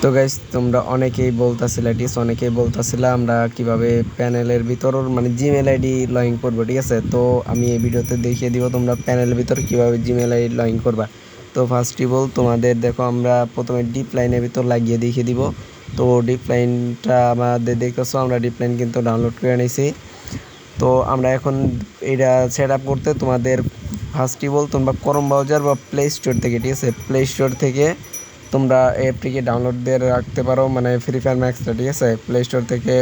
তো গাইস তোমরা অনেকেই বলতাছিলে আমরা কিভাবে প্যানেলের ভিতর মানে জিমেল আইডি লগইন করবো, ঠিক আছে। তো আমি এই ভিডিওতে দেখিয়ে দিব তোমরা প্যানেলের ভিতর কিভাবে জিমেল আইডি লগইন করবা। তো ফার্স্ট অফ অল তোমাদের দেখো আমরা প্রথমে ডিপ লাইনের ভিতর লাগিয়ে দেখিয়ে দিব। তো ডিপ লাইনটা আমাদের দেখতেছো, আমরা ডিপ লাইন কিন্তু ডাউনলোড করে নিয়েছি। তো আমরা এখন এটা সেট আপ করতে তোমাদের ফার্স্ট অফ অল তোমরা ক্রোম ব্রাউজার বা প্লে স্টোর থেকে, ঠিক আছে, প্লে স্টোর থেকে তোমরা অ্যাপটিকে ডাউনলোড দিয়ে রাখতে পারো, মানে ফ্রি ফায়ার ম্যাক্সটা, ঠিক আছে। প্লে স্টোর থেকে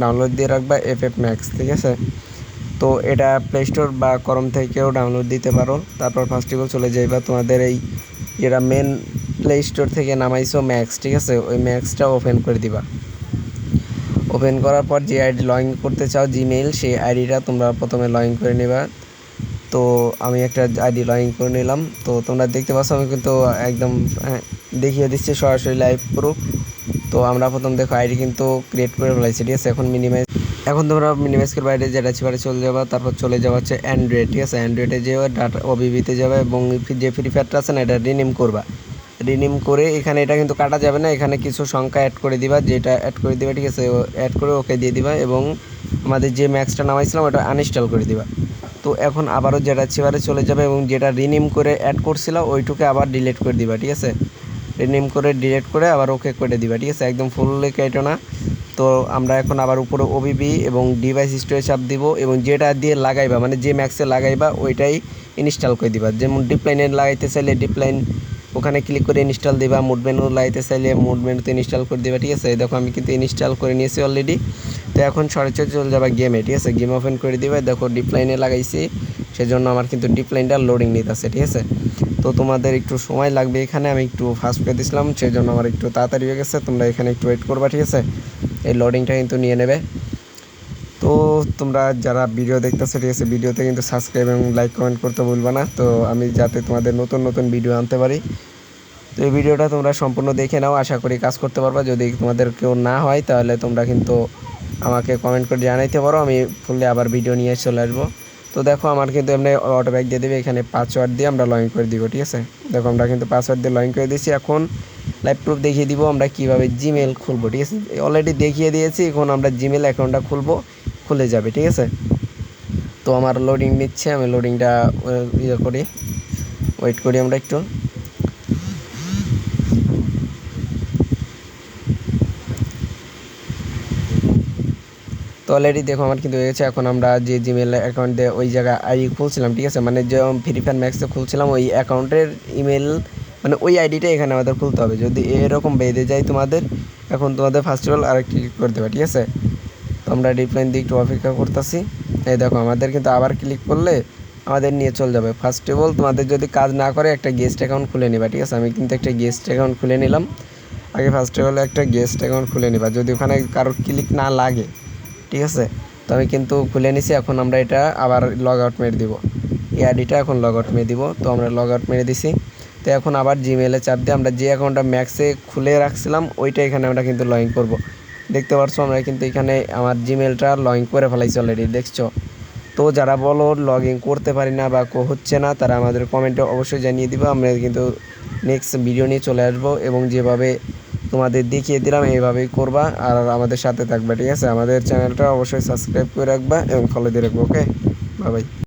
ডাউনলোড দিয়ে রাখবা FF ম্যাক্স, ঠিক আছে। তো এটা প্লে স্টোর বা ক্রোম থেকেও ডাউনলোড দিতে পারো। তারপর ফার্স্ট অফ অল চলে যাইবা তোমাদের এই যেটা মেন প্লে স্টোর থেকে নামাইছো ম্যাক্স, ঠিক আছে, ওই ম্যাক্সটা ওপেন করে দিবা। ওপেন করার পর যে আইডি লগইন করতে চাও জিমেইল, সেই আইডিটা তোমরা প্রথমে লগইন করে নেবা। তো আমি একটা আইডি লগইন করে নিলাম। তো তোমরা দেখতে পাচ্ছ আমি কিন্তু একদম দেখিয়ে দিচ্ছি সরাসরি লাইভ প্রুফ। তো আমরা প্রথম দেখো আইডি কিন্তু ক্রিয়েট করে ফেলাইছি, ঠিক আছে। এখন তোমরা মিনিমাইজ করে বাইরে যেটা ছিপারে চলে যাবা, তারপর চলে যাওয়া হচ্ছে অ্যান্ড্রয়েড, ঠিক আছে। অ্যান্ড্রয়েডে যেয়ে ডাটা ওবিবিতে যাবে এবং যে ফ্রি ফায়ারটা আছে না এটা রিনেম করবা। রিনিম করে এখানে এটা কিন্তু কাটা যাবে না, এখানে কিছু সংখ্যা অ্যাড করে দিবা, যেটা অ্যাড করে দিবা, ঠিক আছে, অ্যাড করে ওকে দিয়ে দিবা এবং আমাদের যে ম্যাক্সটা নামাইছিলাম ওটা আনইনস্টল করে দিবা। তো এখন আবারও যেটা চেবারে চলে যাবে এবং যেটা রিনিম করে অ্যাড করছিল ওইটুকে আবার ডিলিট করে দিবা, ঠিক আছে। রিনিম করে ডিলিট করে আবার ওকে করে দিবা, ঠিক আছে, একদম ফুললি কেটো না। তো আমরা এখন আবার উপরে ওবিবি এবং ডিভাইস স্টোরে চাপ দিব এবং যেটা দিয়ে লাগাইবা মানে যে ম্যাক্সে লাগাইবা ওইটাই ইনস্টল করে দিবা। যেমন ডিপ্লাইনে লাগাইতে চাইলে ডিপ্লাইন ওখানে ক্লিক করে ইনস্টল দিবা, মুড মেনু লাগাইতে চাইলে মুড মেনুতে ইনস্টল করে দিবা, ঠিক আছে। দেখো আমি কিন্তু ইনস্টল করে নিয়েছি অলরেডি। তো এখন সরাসরি চলে যাবা গেমে, ঠিক আছে, গেম ওপেন করে দিবা। দেখো ডিপ্লাইনে লাগাইছি, সেজন্য আমার কিন্তু ডিপ্লাইনটা লোডিং নিতেছে, ঠিক আছে। তো তোমাদের একটু সময় লাগবে, এখানে আমি একটু ফাস্ট করে দিয়েছিলাম সেজন্য আমার একটু তাড়াতাড়ি হয়ে গেছে। তোমরা এখানে একটু ওয়েট করবা, ঠিক আছে, এই লোডিংটা কিন্তু নিয়ে নেবে। তো তোমরা যারা ভিডিও দেখতেছো, ঠিক আছে, ভিডিওতে কিন্তু সাবস্ক্রাইব এবং লাইক কমেন্ট করতে ভুলবা না, তো আমি যাতে তোমাদের নতুন নতুন ভিডিও আনতে পারি। তো এই ভিডিওটা তোমরা সম্পূর্ণ দেখে নাও, আশা করি কাজ করতে পারবা। যদি তোমাদের কেউ না হয় তাহলে তোমরা কিন্তু আমাকে কমেন্ট করে জানাইতে পারো, আমি ফুললি আবার ভিডিও নিয়ে চলে আসবো। তো দেখো আমার কিন্তু এমনি অটো ব্যাক দিয়ে দেবে, এখানে পাসওয়ার্ড দিয়ে আমরা লগইন করে দিব, ঠিক আছে। দেখো আমরা কিন্তু পাসওয়ার্ড দিয়ে লগইন করে দিয়েছি। এখন লাইভ প্রুফ দেখিয়ে দিব আমরা কীভাবে জিমেল খুলবো, ঠিক আছে। অলরেডি দেখিয়ে দিয়েছি, এখন আমরা জিমেল অ্যাকাউন্টটা খুলে যাবে, ঠিক আছে। তো আমার লোডিং নিচ্ছে, আমি লোডিংটা ওয়েট করি আমরা একটু। তো অলরেডি দেখো আমার কিন্তু হয়ে গেছে। এখন আমরা যে জিমেল অ্যাকাউন্ট দিয়ে ওই জায়গায় আইডি খুলছিলাম, ঠিক আছে, মানে যে ফ্রি ফায়ার ম্যাক্সে খুলছিলাম ওই অ্যাকাউন্টের ইমেল মানে ওই আইডিটা এখানে আমাদের খুলতে হবে। যদি এরকম বেঁধে যায় তোমাদের, এখন তোমাদের ফার্স্ট অফ অল আরেকটি ক্লিক করতে হবে, ঠিক আছে। তো আমরা ডিপ্লাইন দিয়ে একটু অপেক্ষা করতেছি। এই দেখো আমাদের কিন্তু আবার ক্লিক করলে আমাদের নিয়ে চলে যাবে। ফার্স্ট অফ অল তোমাদের যদি কাজ না করে একটা গেস্ট অ্যাকাউন্ট খুলে নিবা, ঠিক আছে। আমি কিন্তু একটা গেস্ট অ্যাকাউন্ট খুলে নিলাম। আগে ফার্স্ট অফ অল একটা গেস্ট অ্যাকাউন্ট খুলে নিবা, যদি ওখানে কারোর ক্লিক না লাগে, ঠিক আছে। তো আমি কিন্তু খুলে নিছি। এখন আমরা এটা আবার লগ আউট মেরে দিব, এই আইডিটা এখন লগ আউট মেরে দিব। তো আমরা লগ আউট মেরে দিছি। তো এখন আবার জিমেলে চাপ দিয়ে আমরা যে অ্যাকাউন্টটা ম্যাক্সে খুলে রাখছিলাম ওইটা এখানে আমরা কিন্তু লগইন করব। দেখতে পাচ্ছ আমরা কিন্তু এখানে আমার জিমেলটা লগইন করে ফেলাইছি অলরেডি, দেখছো। তো যারা বলো লগ ইন করতে পারি না বা হচ্ছে না, তারা আমাদের কমেন্টে অবশ্যই জানিয়ে দিবা। আমরা কিন্তু নেক্সট ভিডিও নিয়ে চলে আসবো এবং যেভাবে তোমাদের দেখিয়ে দিলাম এইভাবেই করবা আর আমাদের সাথে থাকবা, ঠিক আছে। আমাদের চ্যানেলটা অবশ্যই সাবস্ক্রাইব করে রাখবা এবং ফলো দিয়ে রাখবো। ওকে, বাই বাই।